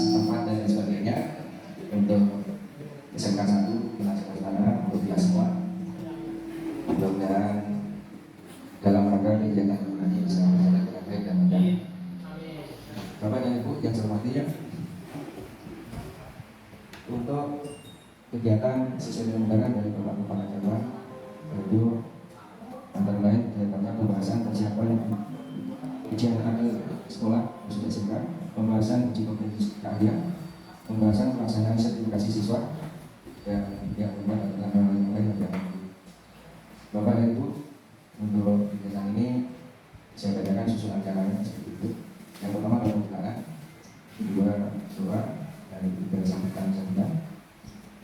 tempat dan lain sebagainya untuk SMK 1 Jakarta Utara untuk kita semua. Mudah-mudahan dalam rangka kegiatan ini bisa berjalan dengan baik dan lancar. Bapak dan Ibu yang saya hormati, ya, untuk kegiatan sesi pembukaan dari Bapak Kepala Cabang itu antara lain tentang pembahasan persiapan ujian akhir sekolah khususnya SMK, pembahasan uji kompetensi keahlian, pembahasan pelaksanaan sertifikasi siswa, dan yang keempat adalah hal yang lain yang Bapak dan Ibu, untuk kegiatan ini saya bacakan susunan acaranya seperti itu. Yang pertama adalah pembukaan, kedua doa, dan ketiga sambutan,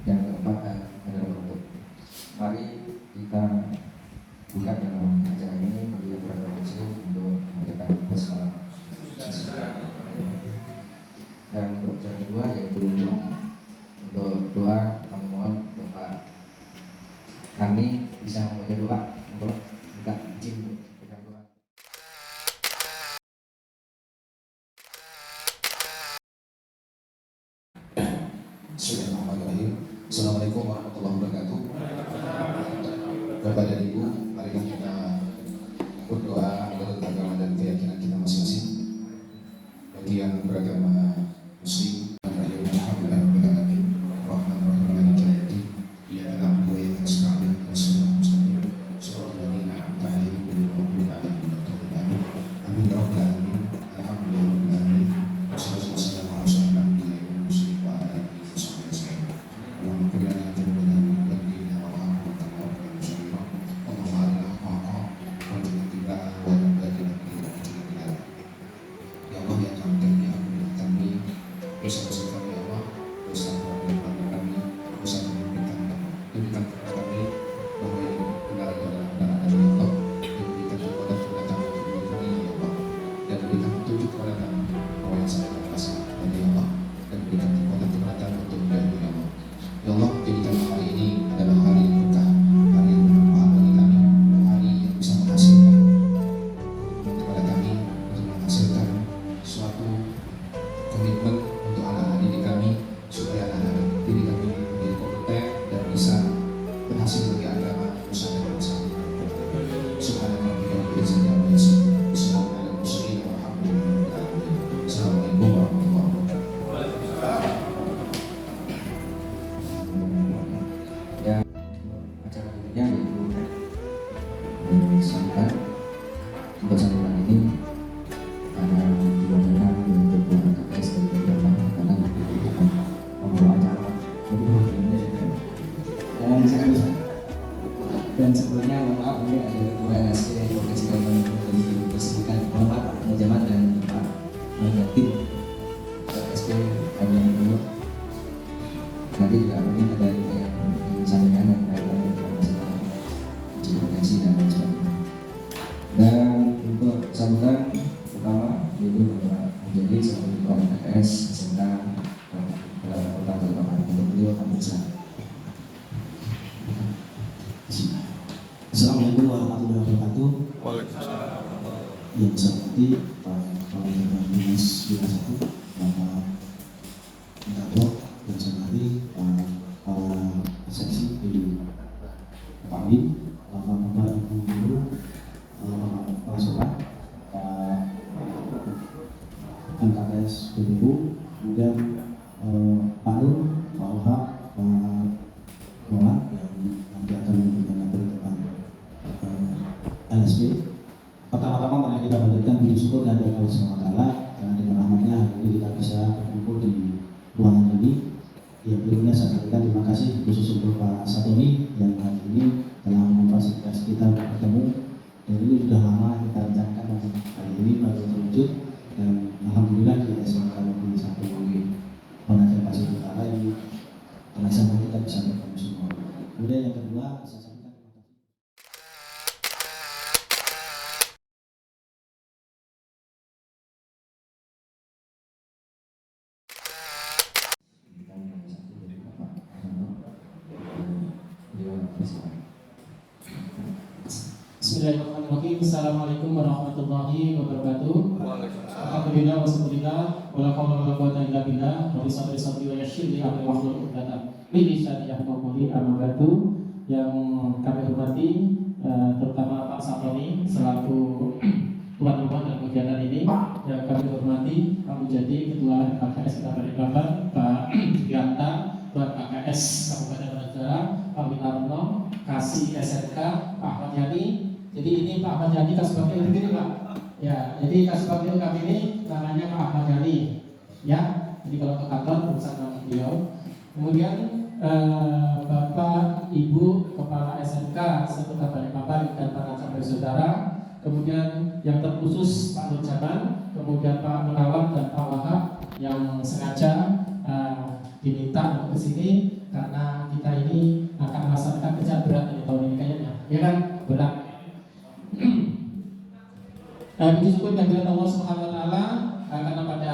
yang keempat adalah penutup. Mari kita buka dalam acara ini bagi berkontribusi untuk membacakan basmalah. Dan untuk yang kedua yaitu untuk doa, kami mohon Bapak kami bisa membaca doa untuk minta izin untuk doa. Bismillahirrahmanirrahim. Assalamualaikum warahmatullahi wabarakatuh. Bapak dan Ibu, mari kita berdoa menurut agama dan keyakinan kita masing-masing. Bagi yang beragama Muslim, dosa-dosa kami ya Allah, dosa kami, dosa pemimpin kami, tunjukkan kepada kami bahwa yang benar adalah kebenaran dari Allah, dan berikan kekuatan kepada kami untuk melindungi ya Allah, dan berikan petunjuk kepada kami bahwa yang salah adalah salah dari Allah, dan berikan kekuatan kepada kami untuk menjauhi Allah. Ya Allah, jadikan hari ini adalah hari yang berkah, hari yang bermanfaat bagi kami, hari yang bisa menghasilkan kepada kami untuk menghasilkan suatu komitmen untuk anak-anak didik kami, supaya anak-anak didik kami menjadi kompeten dan bisa berhasil bagi agama, nusa dan bangsa. Subhanallah wa bihamdihi. Assalamualaikum warahmatullahi wabarakatuh. Dan acara berikutnya yaitu sambutan. Untuk sambutan ini ada dibacakan untuk ketua KKS dari Bapak karena membawa acara. Dan sebelumnya mohon maaf, ini ada ketua LSP Provinsi Kalimantan Timur dari disebutkan Bapak Mujamat dan Pak Majatin LSP Kalimantan Timur. Nanti juga mungkin ada yang disampaikan yang kaitan dengan masalah uji kompetensi dan lain sebagainya. Dan untuk sambutan pertama yaitu Bapak menjadi sebagai ketua KKS SMK Kota Balikpapan. Untuk beliau kami silakan. Assalamualaikum warahmatullahi wabarakatuh. Yang saya hormati Pak Kepala Cabang Dinas Bina 1, Bapak Mendagri, yang saya hormati para seksi di Pak Amin, Bapak Ibu Guru, Bapak Kepala Sekolah, Pak MKS BPU, kemudian Pak Nur, Pak Ohak, Pak Muhammad yang nanti akan memberikan materi tentang LSP. Pertama-tama mari kita panjatkan puji syukur kepada Allah SWT karena dengan rahmatnya hari ini kita bisa berkumpul di ruangan ini. Yang berikutnya saya sampaikan terima kasih khusus untuk Pak Satoni yang hari ini telah memfasilitasi kita bertemu. Dan ini sudah lama kita rencanakan dan hari ini baru terwujud. Dan alhamdulillah di SMK Negeri 1 Penajam Pasir Utara ini terlaksana kita bisa bertemu semua. Kemudian yang kedua saya sampaikan Bismillahirrahmanirrahim. Bismillahirrahmanirrahim. Assalamualaikum warahmatullahi wabarakatuh. Alhamdulillah wassallallahu wala haula wala quwwata illa billah. Wa sabri wa yassir li amri wahlul 'uqdatam min lisani yafqahu qawli. Amma ba'du. Yang kami hormati terutama Pak Satoni selaku tuan rumah dalam kegiatan ini, yang kami hormati Pak Mujadi Ketua KKS Kota Balikpapan, Pak Yanta Tuan KKS Kabupaten Negara, Pak Winarno Kasih SMK, Pak Ahmad Yani. Jadi ini Pak Ahmad Yani kasih wakil begini Pak. Ya, jadi kasih wakil kami ini namanya Pak Ahmad Yani. Ya, jadi kalau ke kantor urusan nama beliau. Kemudian Bapak Ibu Kepala SMK Kota Balikpapan dan para sahabat saudara. Kemudian yang terkhusus Pak Nurjaman, kemudian Pak Munawar dan Pak Wahab yang sengaja diminta untuk ke sini karena kita ini akan melaksanakan kerja berat di tahun ini kayaknya, ya kan, berat. Puji syukur kehadirat Allah Subhanahu Wa Taala karena pada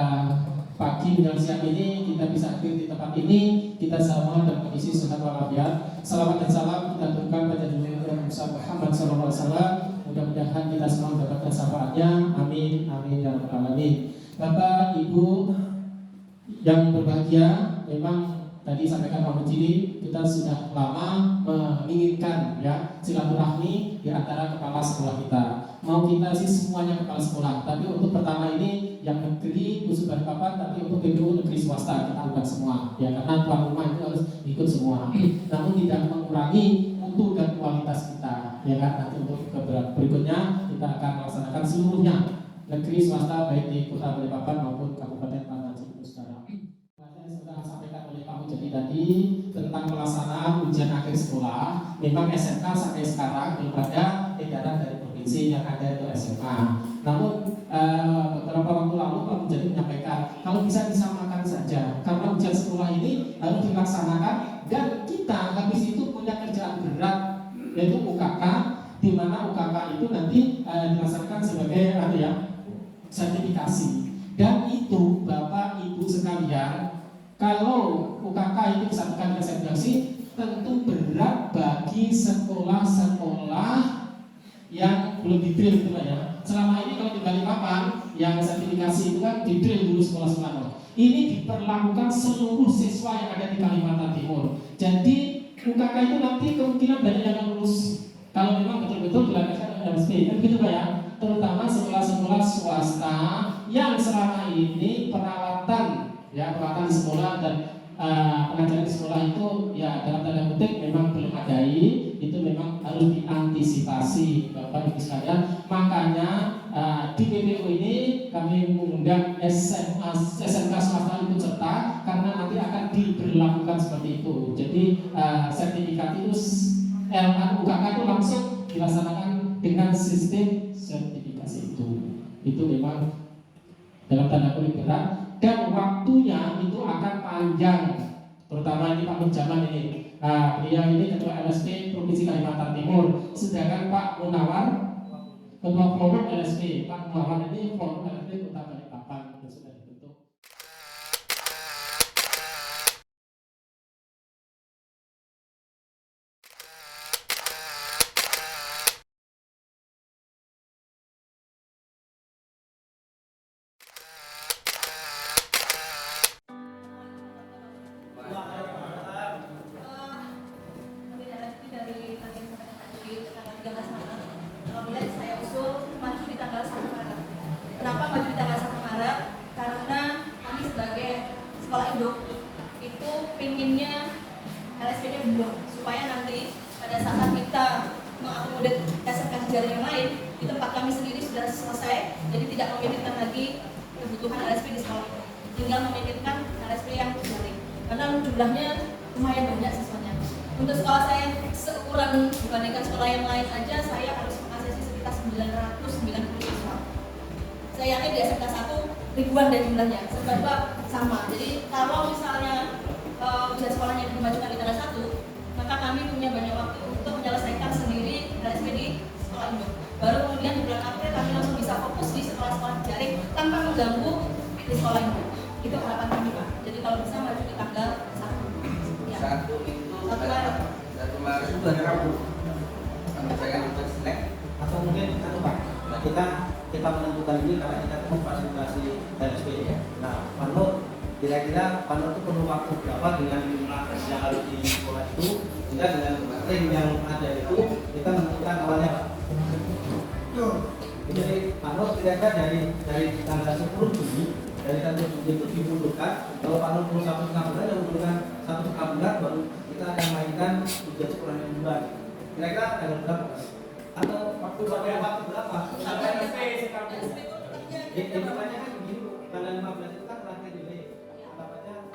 pagi dan siang ini kita bisa hadir di tempat ini, kita sama dalam kondisi sehat walafiat. Salawat dan salam kita aturkan pada Nabi Muhammad SAW. Mudah-mudahan kita semua mendapatkan syafaatnya. Amin, amin ya rabbal alamin. Bapak, Ibu yang berbahagia, memang tadi sampaikan Pak Mujidi, kita sudah lama menginginkan ya silaturahmi di antara kepala sekolah kita. Mau kita sih semuanya kepala sekolah, tapi untuk pertama ini yang negeri khusus Balikpapan, tapi untuk PPU negeri swasta kita undang semua. Ya karena tuan rumah itu harus ikut semua. Namun tidak mengurangi mutu dan kualitas kita. Ya kan, nanti untuk berikutnya kita akan melaksanakan seluruhnya negeri swasta baik di Kota Balikpapan maupun Kabupaten Pamekasan Utara. Saya sudah sampaikan oleh Pak Mujadi tadi tentang pelaksanaan ujian akhir sekolah. Memang SMK sampai sekarang belum ada edaran dari provinsi yang ada itu SMA. Namun beberapa waktu lalu Pak Mujadi menyampaikan kalau bisa disamakan saja karena ujian sekolah ini harus dilaksanakan dan kita habis itu punya kerjaan berat yaitu UKK, di mana UKK itu nanti dilaksanakan sebagai sertifikasi. Dan itu Bapak Ibu sekalian, kalau UKK itu disatukan dengan sertifikasi, tentu berat bagi sekolah-sekolah yang belum di-drill gitu Pak ya. Selama ini kalau di Balikpapan yang sertifikasi itu kan di-drill dulu sekolah-sekolah. Ini diperlakukan seluruh siswa yang ada di Kalimantan Timur. Jadi UKK itu nanti kemungkinan banyak yang lulus kalau memang betul-betul dilakukan LSP, kan gitu Pak ya. Terutama sekolah-sekolah swasta yang selama ini peralatan di sekolah dan pengajaran di sekolah itu ya dalam tanda kutip memang belum adai, itu memang harus diantisipasi Bapak Ibu sekalian. Makanya di PPU ini kami mengundang SMK swasta ikut serta karena nanti akan diberlakukan seperti itu. Jadi sertifikat itu UKK itu langsung dilaksanakan dengan sistem sertifikasi itu memang dalam tanda kutip berat dan waktunya itu akan panjang, terutama ini Pak Nurjaman ini. Beliau ini ketua LSP Provinsi Kalimantan Timur, sedangkan Pak Munawar ketua forum LSP. Pak Munawar ini forum LSP Kota Balikpapan sudah dibentuk. Kenapa maju di tanggal 1 Maret? Karena kami sebagai sekolah induk itu pinginnya LSP-nya belum, supaya nanti pada saat kita mengakomodir SMK sejarah yang lain di tempat kami sendiri sudah selesai, jadi tidak memikirkan lagi kebutuhan LSP di sekolah, tinggal memikirkan LSP yang daring karena jumlahnya lumayan banyak siswanya. Untuk sekolah saya seukuran dibandingkan sekolah yang lain aja saya harus mengaksesi sekitar 990 siswa. Saya yakin di SMK 1 ribuan dan jumlahnya, sebab sama. Jadi kalau misalnya ujian sekolahnya dimajukan di tanggal 1, maka kami punya banyak waktu untuk menyelesaikan sendiri LSP di sekolah induk. Baru kemudian di bulan April kami langsung bisa fokus di sekolah-sekolah daring tanpa mengganggu di sekolah induk. Itu harapan kami Pak. Jadi kalau bisa maju di tanggal 1. Ya. 1 itu 1 Maret. 1 Maret itu hari Rabu. Kami saya untuk snack atau mungkin ini karena kita memfasilitasi LSPD ya. Nah, Panut kira-kira Panut itu perlu waktu berapa dengan nakes yang harus di sekolah itu, sehingga dengan ring yang ada itu kita menentukan awalnya Pak. Jadi Panut kira-kira dari tanggal 10 Juni dari tanggal Juni itu dibutuhkan. Kalau Panut perlu 1,5 bulan, yang membutuhkan 1,5 bulan baru kita akan mainkan ujian sekolah yang bulan. Kira-kira tanggal berapa Pak? Atau waktu berapa? Sampai LSP sekarang. Hitungannya kan begini, tanggal 15 itu kan terakhir delay. Dapatnya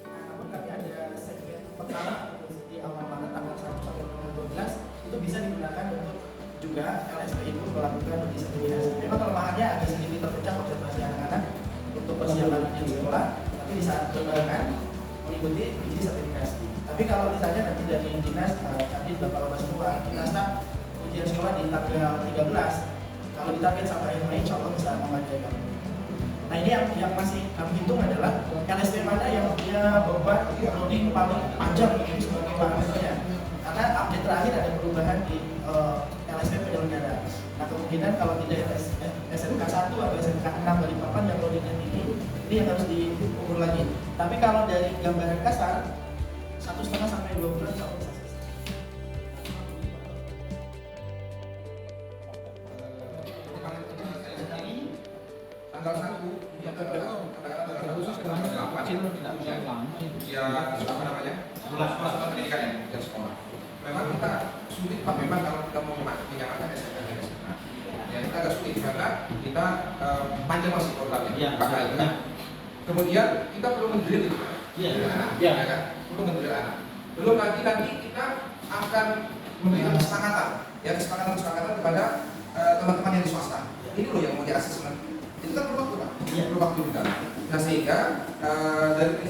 namun kami ada segmen pertama di awal Maret tanggal 1 sampai tanggal 12 itu bisa digunakan untuk juga LSP itu melakukan uji sertifikasi. Memang kelemahannya agak sedikit terpecah konsentrasi anak-anak untuk persiapan ujian sekolah, tapi di saat berbarengan mengikuti uji sertifikasi. Tapi kalau misalnya nanti dari dinas tadi Bapak Lomba semua, kita start ujian sekolah di tanggal 13. Kalau ditarget sampai Mei, insya Allah bisa memadai. Nah ini yang masih kami hitung adalah LSP mana yang punya beban loading paling panjang ini sebagai parameternya. Karena update terakhir ada perubahan di LSP penyelenggara. Nah kemungkinan kalau tidak SMK 1 atau SMK 6 Balikpapan yang loadingnya tinggi, ini yang harus diukur lagi. Tapi kalau dari gambaran kasar 1,5 sampai 2 bulan insya Allah bisa selesai. Tanggal 1 yang katakanlah khusus ya apa namanya pendidikan ya sekolah. Memang kita sulit Pak, memang kalau kita mau menyamakan SMK dan SMA ya kita agak sulit karena kita panjang masih programnya kan. Kemudian kita perlu mendrill ya kan, perlu mendrill anak. Belum lagi nanti kita akan memberikan kesepakatan kepada teman-teman yang di swasta. Ini loh yang mau di asesmen. Itu kan perlu waktu Pak, perlu waktu juga. Nah sehingga dari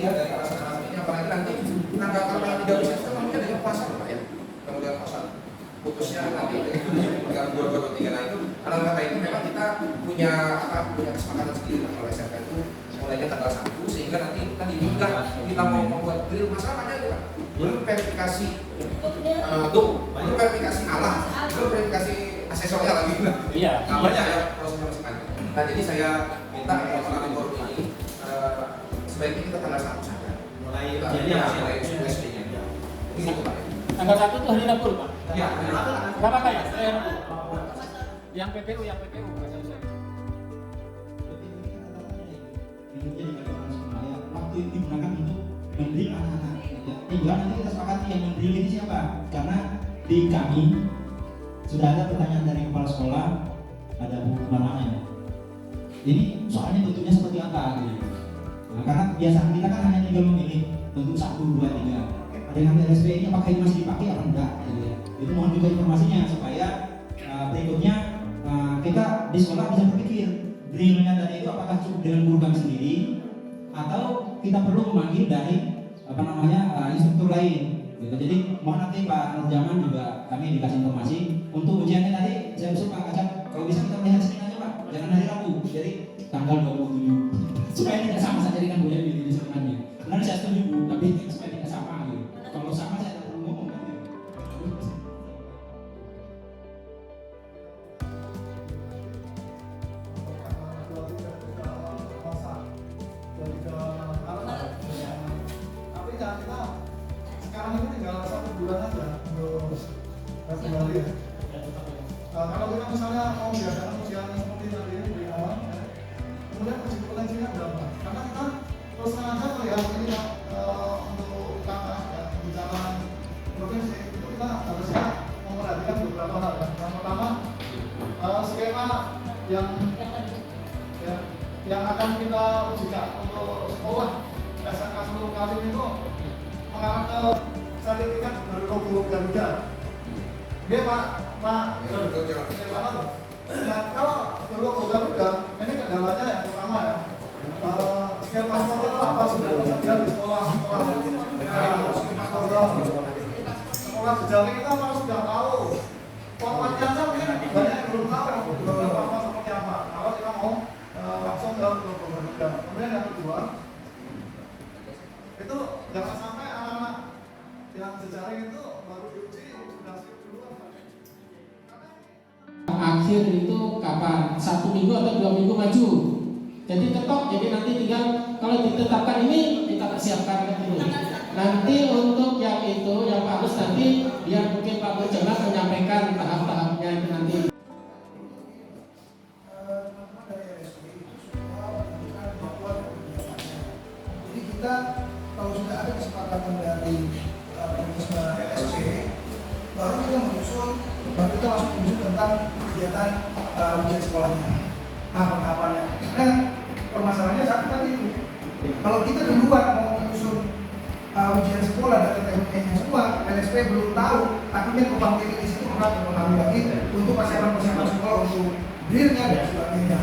alasan-alasan ini apalagi nanti tanggal 30 September namanya dengan puasa Pak ya, kemudian puasa putusnya nanti dengan 2 nah itu kata itu memang kita punya kesepakatan sendiri kalau SMK itu mulainya tanggal 1 sehingga nanti kita mau membuat drill masalahnya itu Pak, belum verifikasi belum verifikasi alat, belum verifikasi aksesornya lagi. Iya. Namanya ya proses masing-masing. Nah jadi saya minta melalui forum ini sebaiknya kita tanggal 1 saja. Mulai USP-nya. Ini Pak. Tanggal 1 itu hari Rabu Pak. Iya. Berapa kayak? Yang PPU waktu itu digunakan untuk mendrill anak-anak. Tinggal nanti kita sepakati yang mendrill ini siapa? Karena di kami sudah ada pertanyaan dari kepala sekolah, ada Bu Marwana ya. Ini soalnya bentuknya seperti apa gitu. Nah, karena kebiasaan kita kan hanya tinggal memilih bentuk 1, 2, 3. Dengan LSP ini apakah ini masih dipakai atau enggak gitu ya. Itu mohon juga informasinya supaya berikutnya kita di sekolah bisa berpikir drillnya tadi itu apakah cukup dengan guru kami sendiri atau kita perlu memanggil dari instruktur lain gitu. Jadi mohon nanti Pak Nurjaman juga kami dikasih informasi untuk ujiannya tadi. Saya usul Pak Kacap kalau bisa kita melihat Senin aja Pak, jangan hari Rabu, jadi tanggal 27 supaya tidak sama saja dengan Bu Evi di sebenarnya. Benar saya setuju Bu, tapi supaya tidak sama gitu. Kalau sama saya tidak perlu ngomong kan gitu. Tapi kita sekarang ini tinggal 1 bulan aja untuk Februari ya. Kalau kita misalnya mau biasakan ujian seperti tadi ini di awal, kemudian uji potensinya berapa? Karena kita terus terang aja melihat ini ya, untuk kakak ya, bicara provinsi itu kita harusnya memperhatikan beberapa hal ya. Yang pertama skema yang akan kita ujikan untuk sekolah SMK seluruh kali itu mengarah ke sertifikat dari logo Garuda. Dia Pak. Nah, kalau logo Garuda ini kendalanya yang pertama ya. Skema itu apa sudah tersedia di sekolah sejauh kita memang sudah tahu. Formatnya aja mungkin banyak yang belum tahu format seperti apa. Kalau kita mau langsung ke logo Garuda. Kemudian yang kedua itu jangan sampai anak-anak yang jejaring itu baru diuji sudah siap duluan. Karena akhir itu kapan? 1 minggu atau 2 minggu maju. Jadi ketok, jadi nanti tinggal kalau ditetapkan ini kita persiapkan ini. Nanti untuk yang itu, yang Pak Agus nanti biar mungkin Pak Berjelas menyampaikan tahap-tahapnya itu nanti. Jadi kita kalau sudah ada kesepakatan dari mekanisme LSP, baru kita menyusun, baru kita langsung menyusun tentang kegiatan ujian sekolahnya, tahapan-tahapannya. Nah, permasalahannya saat tadi itu, kalau kita duluan mau menyusun ujian sekolah dan tekniknya semua, LSP belum tahu, akhirnya kembang di situ berat memahami lagi untuk persiapan sekolah untuk dirinya dan sebagainya.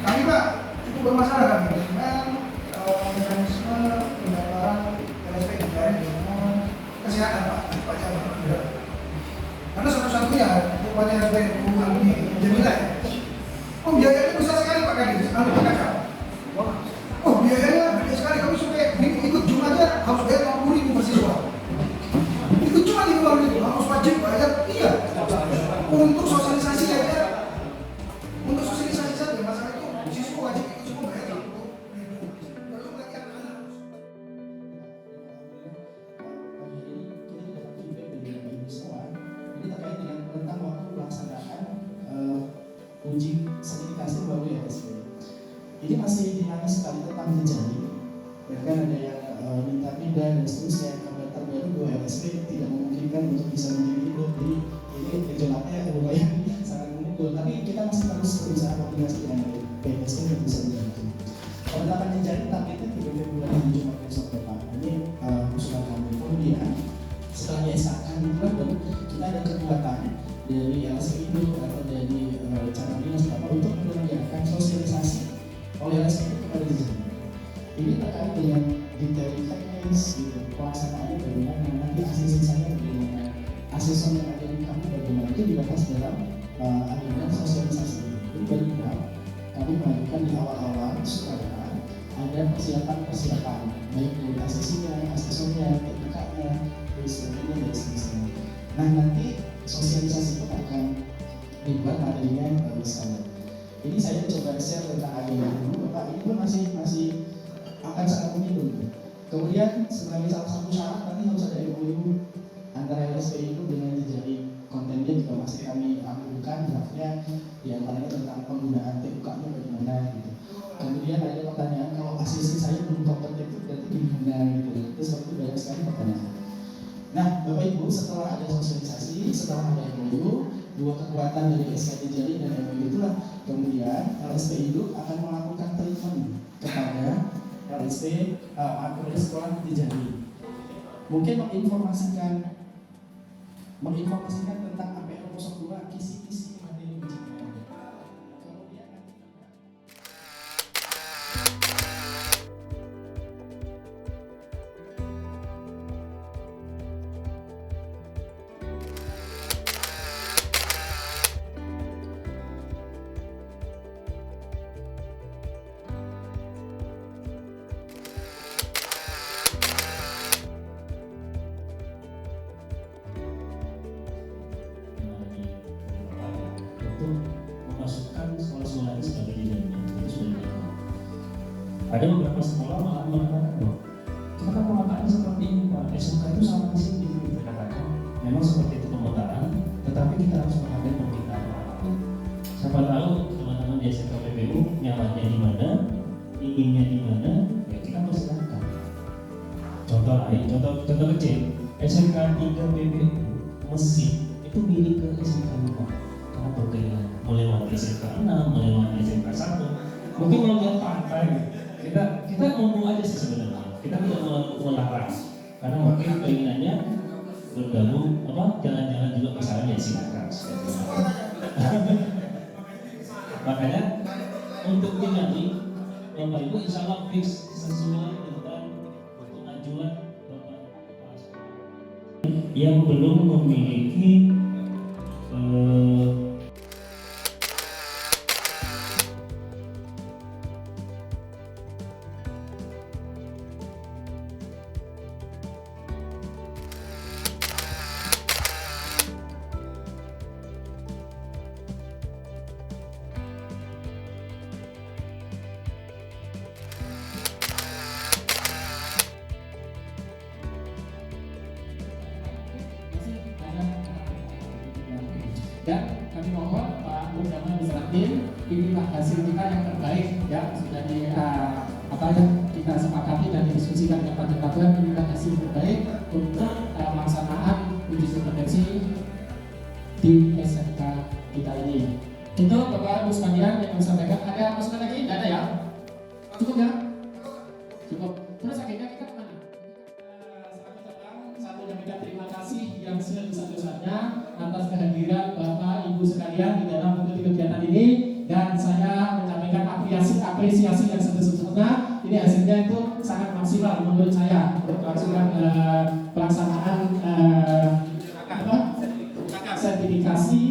Kami Pak cukup bermasalah kami dengan mekanisme pendaftaran LSP terkait dengan kesehatan Pak Jabar. Karena satu-satunya upaya LSP di Jamilah. Oh biayanya besar sekali Pak Kadis, Pak Kaca. Oh biayanya gede sekali, kami sampai ikut Jum aja harus bayar 50.000 per siswa. Ikut cuma di luar itu harus wajib bayar, iya. Untuk sosialisasi aja, untuk sosialisasi saja masalah itu siswa wajib ikut semua bayar 50.000. Belum lagi anak-anak. Ini terkait dengan tentang waktu pelaksanaan uji sertifikasi melalui LSP. Ini masih dinamis sekali tentang jejaring. Bahkan ada yang minta pindah dan seterusnya karena terbaru bahwa LSP tidak memungkinkan untuk bisa menjadi hidup. Jadi ini gejolaknya lumayan sangat memukul. Tapi kita masih terus berusaha koordinasi dengan PNSP untuk bisa dibantu. Penetapan jejaring targetnya 3 bulan 7 besok depan. Ini usulan kami. Kemudian setelah disahkan itulah baru kita ada kekuatan dari LSP itu atau dari cara dinas untuk menyelenggarakan sosialisasi oleh LSP itu kepada jejaring. Ini terkait dengan detail teknis, gitu, pelaksanaannya bagaimana, nanti asesmennya bagaimana, asesmen yang ada di kami bagaimana itu dibahas dalam agenda sosialisasi. Ini baru kami melakukan di awal-awal supaya ada persiapan baik dari asesinya, asesmennya, TPK-nya, dan sebagainya dan sebagainya. Nah nanti sosialisasi itu akan dibuat materinya misalnya. Ini saya coba share tentang agenda dulu, Bapak. Ini pun masih akan sangat menyeluruh. Kemudian sebagai salah satu syarat nanti harus ada MOU antara LSP itu dengan jejaring. Kontennya juga masih kami ambilkan draftnya, diantaranya tentang penggunaan TUK-nya bagaimana gitu. Kemudian ada pertanyaan kalau asisten saya belum kompeten itu berarti gimana gitu. Itu seperti banyak sekali pertanyaan. Nah, Bapak Ibu, setelah ada sosialisasi, setelah ada MOU, dua kekuatan dari SK jejaring dan MOU itulah kemudian LSP itu akan melakukan treatment kepada LSP kepada sekolah jejaring. Mungkin menginformasikan tentang APL 02 kisi-kisi materi ujian. Kemudian memasukkan sekolah-sekolah itu sebagai jejaring itu sudah dilakukan. Ada beberapa sekolah malah mengatakan bahwa kita kan pemetaannya seperti ini Pak, SMK itu sama di sini kita katakan memang seperti itu pemetaan, tetapi kita harus menghargai permintaan orang. Siapa tahu teman-teman di SMK PPU nyamannya di mana, inginnya di mana, ya kita persilakan. Contoh lain, contoh kecil, SMK 3 PPU Mesin itu milik ke SMK 5. Karena berkeinginan melewati SMK 6, melewati SMK 1. Mungkin mau lihat pantai, kita ngomong aja sih sebenarnya. Kita tidak melarang, karena mungkin keinginannya bergabung, jalan-jalan juga misalnya silakan. Makanya untuk jejaring, Bapak Ibu insya Allah fix sesuai dengan pengajuan Bapak yang belum memiliki administratif, inilah hasil kita yang terbaik ya, sudah di kita sepakati dan didiskusikan dengan Pak Dirjen, inilah hasil terbaik untuk pelaksanaan uji kompetensi di SMK kita ini. Untuk Bapak Ibu sekalian yang disampaikan, ada masukan lagi? Tidak ada ya? Cukup ya? Cukup. Terus akhirnya kita kemana? Selamat datang, satu demikian terima kasih yang sebesar-besarnya atas kehadiran Bapak Ibu sekalian di dalam mengikuti kegiatan ini, dan saya menyampaikan apresiasi yang sebesar-besarnya. Ini hasilnya itu sangat maksimal menurut saya untuk pelaksanaan sertifikasi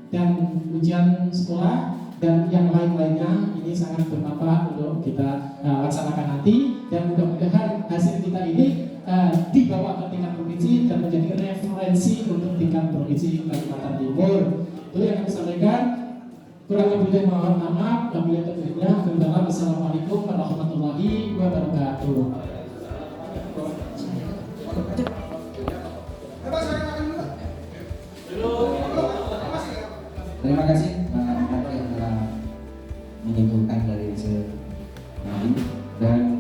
dan ujian sekolah dan yang lain-lainnya. Ini sangat bermanfaat untuk kita laksanakan nanti, dan mudah-mudahan hasil kita ini dibawa ke tingkat provinsi dan menjadi referensi untuk tingkat provinsi Kalimantan Timur. Itu yang kami sampaikan. Kurang lebihnya mohon maaf. Wabillahi taufiq wal hidayah. Wassalamualaikum warahmatullahi wabarakatuh. Terima kasih Pak yang telah menyimpulkan dari hasil tadi, dan